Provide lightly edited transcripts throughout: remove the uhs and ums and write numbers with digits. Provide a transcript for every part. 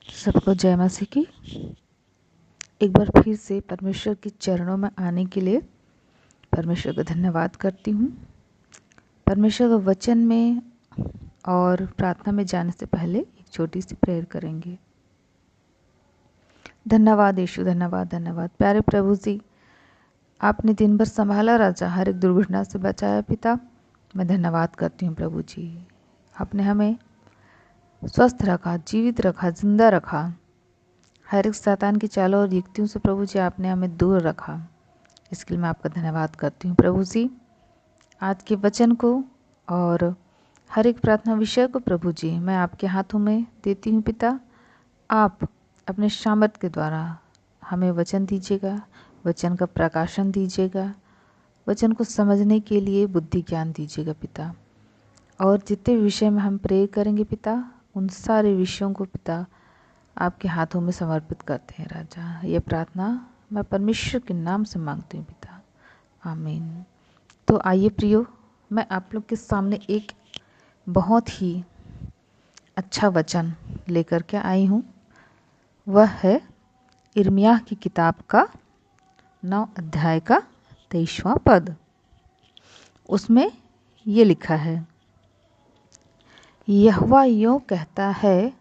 सबको जय मसीह की। एक बार फिर से परमेश्वर के चरणों में आने के लिए परमेश्वर का धन्यवाद करती हूँ। परमेश्वर के वचन में और प्रार्थना में जाने से पहले एक छोटी सी प्रेयर करेंगे। धन्यवाद यीशु, धन्यवाद धन्यवाद प्यारे प्रभु जी, आपने दिन भर संभाला राजा, हर एक दुर्घटना से बचाया पिता। मैं धन्यवाद करती हूँ प्रभु जी, आपने हमें स्वस्थ रखा, जीवित रखा, जिंदा रखा। हर एक शैतान की चालों और युक्तियों से प्रभु जी आपने हमें दूर रखा। इसके लिए मैं आपका धन्यवाद करती हूँ प्रभु जी। आज के वचन को और हर एक प्रार्थना विषय को प्रभु जी मैं आपके हाथों में देती हूँ पिता। आप अपने सामर्थ के द्वारा हमें वचन दीजिएगा, वचन का प्रकाशन दीजिएगा, वचन को समझने के लिए बुद्धि ज्ञान दीजिएगा पिता। और जितने विषय में हम प्रे करेंगे पिता, उन सारे विषयों को पिता आपके हाथों में समर्पित करते हैं राजा। ये प्रार्थना मैं परमेश्वर के नाम से मांगती हूँ पिता, आमीन। तो आइए प्रियो, मैं आप लोग के सामने एक बहुत ही अच्छा वचन लेकर के आई हूँ। वह है यिर्मयाह की किताब का 9 अध्याय का 23वां पद। उसमें ये लिखा है, यहोवा यूँ कहता है,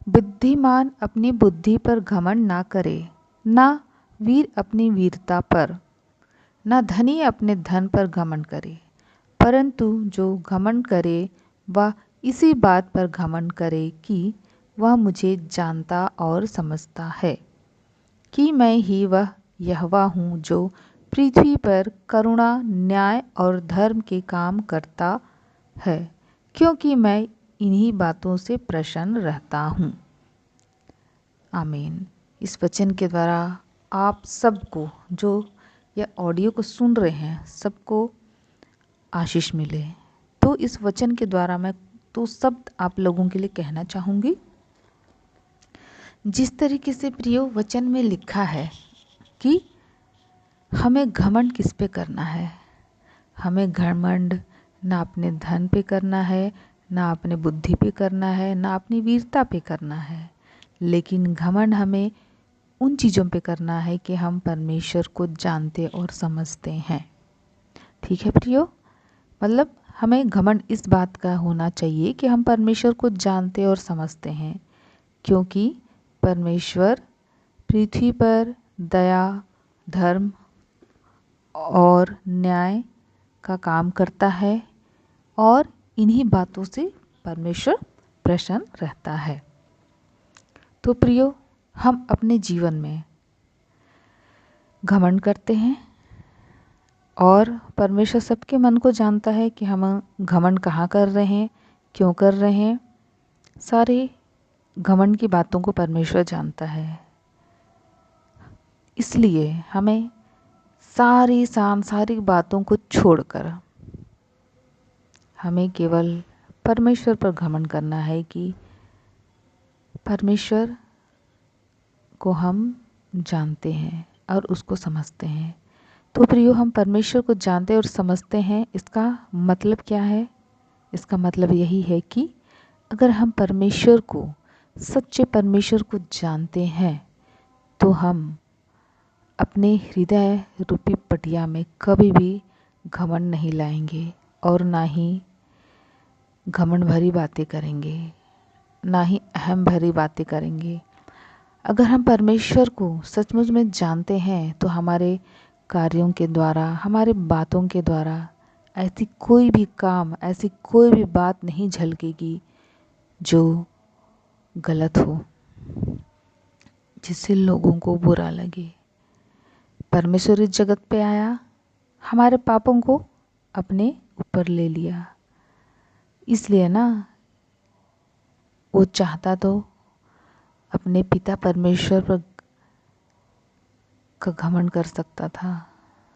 बुद्धिमान अपनी बुद्धि पर घमंड ना करे, ना वीर अपनी वीरता पर, ना धनी अपने धन पर घमंड करे, परंतु जो घमंड करे वह इसी बात पर घमंड करे कि वह मुझे जानता और समझता है कि मैं ही वह यहोवा हूँ जो पृथ्वी पर करुणा, न्याय और धर्म के काम करता है, क्योंकि मैं इन्हीं बातों से प्रसन्न रहता हूँ। आमीन। इस वचन के द्वारा आप सबको, जो यह ऑडियो को सुन रहे हैं, सबको आशीष मिले। तो इस वचन के द्वारा मैं तो शब्द आप लोगों के लिए कहना चाहूँगी। जिस तरीके से प्रियो वचन में लिखा है कि हमें घमंड किस पे करना है, हमें घमंड ना अपने धन पे करना है, ना अपने बुद्धि पे करना है, ना अपनी वीरता पे करना है, लेकिन घमंड हमें उन चीज़ों पे करना है कि हम परमेश्वर को जानते और समझते हैं। ठीक है प्रियो, मतलब हमें घमंड इस बात का होना चाहिए कि हम परमेश्वर को जानते और समझते हैं, क्योंकि परमेश्वर पृथ्वी पर दया, धर्म और न्याय का काम करता है और इन्हीं बातों से परमेश्वर प्रसन्न रहता है। तो प्रियो, हम अपने जीवन में घमंड करते हैं और परमेश्वर सबके मन को जानता है कि हम घमंड कहाँ कर रहे हैं, क्यों कर रहे हैं। सारे घमंड की बातों को परमेश्वर जानता है। इसलिए हमें सारी सांसारिक बातों को छोड़कर हमें केवल परमेश्वर पर घमंड करना है कि परमेश्वर को हम जानते हैं और उसको समझते हैं। तो प्रियो, हम परमेश्वर को जानते और समझते हैं, इसका मतलब क्या है? इसका मतलब यही है कि अगर हम परमेश्वर को, सच्चे परमेश्वर को जानते हैं, तो हम अपने हृदय रूपी पटिया में कभी भी घमंड नहीं लाएंगे और ना ही घमंड भरी बातें करेंगे, ना ही अहम भरी बातें करेंगे। अगर हम परमेश्वर को सचमुच में जानते हैं तो हमारे कार्यों के द्वारा, हमारे बातों के द्वारा ऐसी कोई भी काम, ऐसी कोई भी बात नहीं झलकेगी जो गलत हो, जिससे लोगों को बुरा लगे। परमेश्वर इस जगत पे आया, हमारे पापों को अपने ऊपर ले लिया, इसलिए ना वो चाहता तो अपने पिता परमेश्वर पर का घमंड कर सकता था,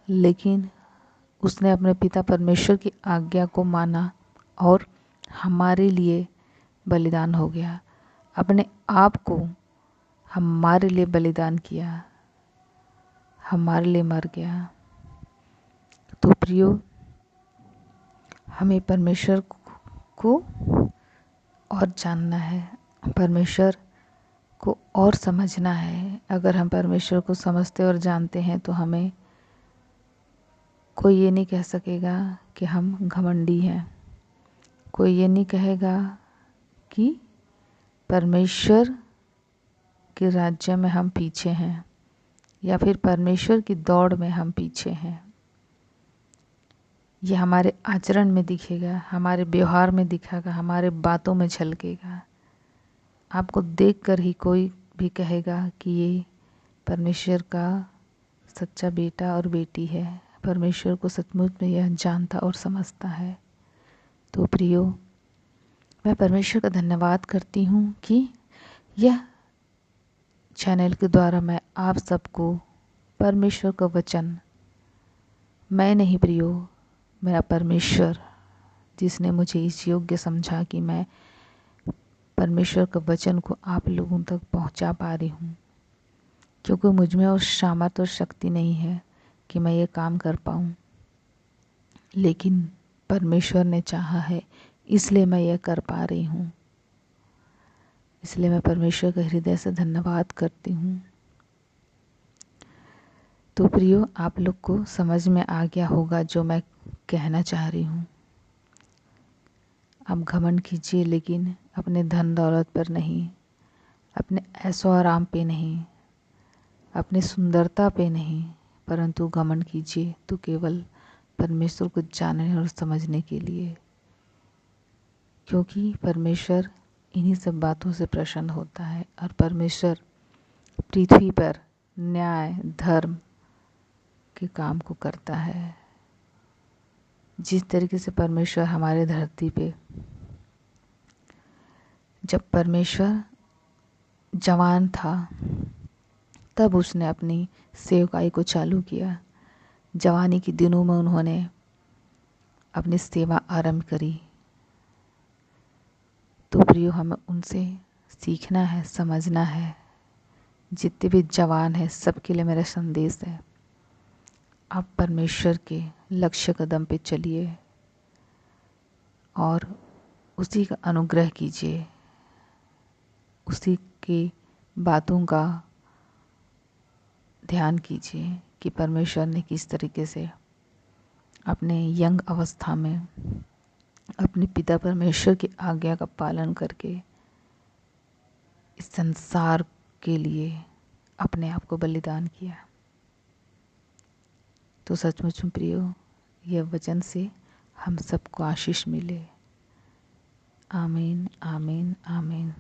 लेकिन उसने अपने पिता परमेश्वर की आज्ञा को माना और हमारे लिए बलिदान हो गया, अपने आप को हमारे लिए बलिदान किया, हमारे लिए मर गया। तो प्रियो, हमें परमेश्वर को और जानना है। परमेश्वर को और समझना है। अगर हम परमेश्वर को समझते और जानते हैं तो हमें कोई ये नहीं कह सकेगा कि हम घमंडी हैं। कोई ये नहीं कहेगा कि परमेश्वर के राज्य में हम पीछे हैं या फिर परमेश्वर की दौड़ में हम पीछे हैं। ये हमारे आचरण में दिखेगा, हमारे व्यवहार में दिखेगा, हमारे बातों में झलकेगा। आपको देखकर ही कोई भी कहेगा कि ये परमेश्वर का सच्चा बेटा और बेटी है, परमेश्वर को सचमुच में यह जानता और समझता है। तो प्रियो, मैं परमेश्वर का धन्यवाद करती हूँ कि यह चैनल के द्वारा मैं आप सबको परमेश्वर का वचन, मैं नहीं प्रियो, मेरा परमेश्वर जिसने मुझे इस योग्य समझा कि मैं परमेश्वर का वचन को आप लोगों तक पहुंचा पा रही हूँ, क्योंकि मुझ में और सामर्थ्य और शक्ति नहीं है कि मैं ये काम कर पाऊँ, लेकिन परमेश्वर ने चाहा है, इसलिए मैं ये कर पा रही हूँ। इसलिए मैं परमेश्वर का हृदय से धन्यवाद करती हूँ। तो प्रियो, आप लोग को समझ में आ गया होगा जो मैं कहना चाह रही हूँ। आप घमंड कीजिए, लेकिन अपने धन दौलत पर नहीं, अपने ऐशो आराम पे नहीं, अपनी सुंदरता पे नहीं, परंतु घमंड कीजिए तो केवल परमेश्वर को जानने और समझने के लिए, क्योंकि परमेश्वर इन्हीं सब बातों से प्रसन्न होता है। और परमेश्वर पृथ्वी पर न्याय धर्म के काम को करता है। जिस तरीके से परमेश्वर हमारे धरती पे, जब परमेश्वर जवान था तब उसने अपनी सेवकाई को चालू किया। जवानी के दिनों में उन्होंने अपनी सेवा आरंभ करी। तो प्रियो, हमें उनसे सीखना है, समझना है। जितने भी जवान हैं सबके लिए मेरा संदेश है, आप परमेश्वर के लक्ष्य कदम पे चलिए और उसी का अनुग्रह कीजिए, उसी की बातों का ध्यान कीजिए कि परमेश्वर ने किस तरीके से अपने यंग अवस्था में अपने पिता परमेश्वर की आज्ञा का पालन करके इस संसार के लिए अपने आप को बलिदान किया। तो सचमुच में प्रियो, यह वचन से हम सबको आशीष मिले। आमीन, आमीन, आमीन।